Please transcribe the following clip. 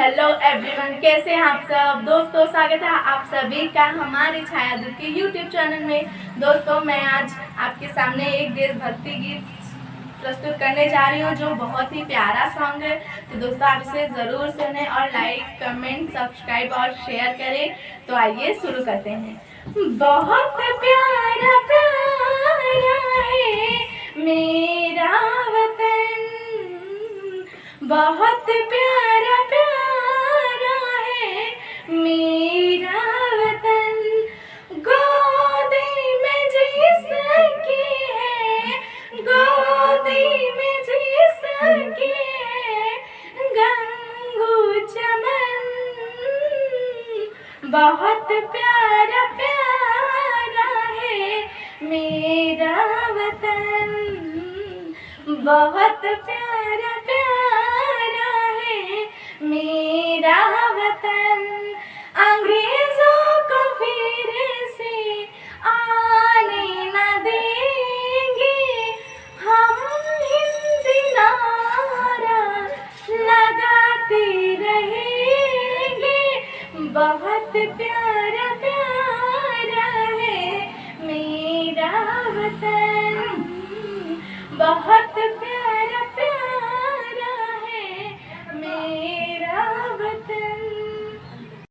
Hello everyone, कैसे हैं आप सब दोस्तों। स्वागत है आप सभी का हमारी छायादूत के यूट्यूब चैनल में। दोस्तों, मैं आज आपके सामने एक देशभक्ति गीत प्रस्तुत करने जा रही हूँ जो बहुत ही प्यारा सॉन्ग है। तो दोस्तों, आप इसे ज़रूर सुनें और लाइक, कमेंट, सब्सक्राइब और शेयर करें। तो आइए शुरू करते हैं। बहुत प्यारा प्यारा है मेरा वतन, बहुत प्यारा प्यारा है मेरा वतन। गोदी में जिसकी है, गोदी में जिसकी है गंगू चमन। बहुत प्यारा प्यारा है मेरा वतन, बहुत प्यारा प्यारा है मेरा वतन। अंग्रेजों को फिर से आने न देंगे, हम हिंदी नारा लगाते रहेंगे। बहुत प्यारा प्यारा है मेरा वतन, बहुत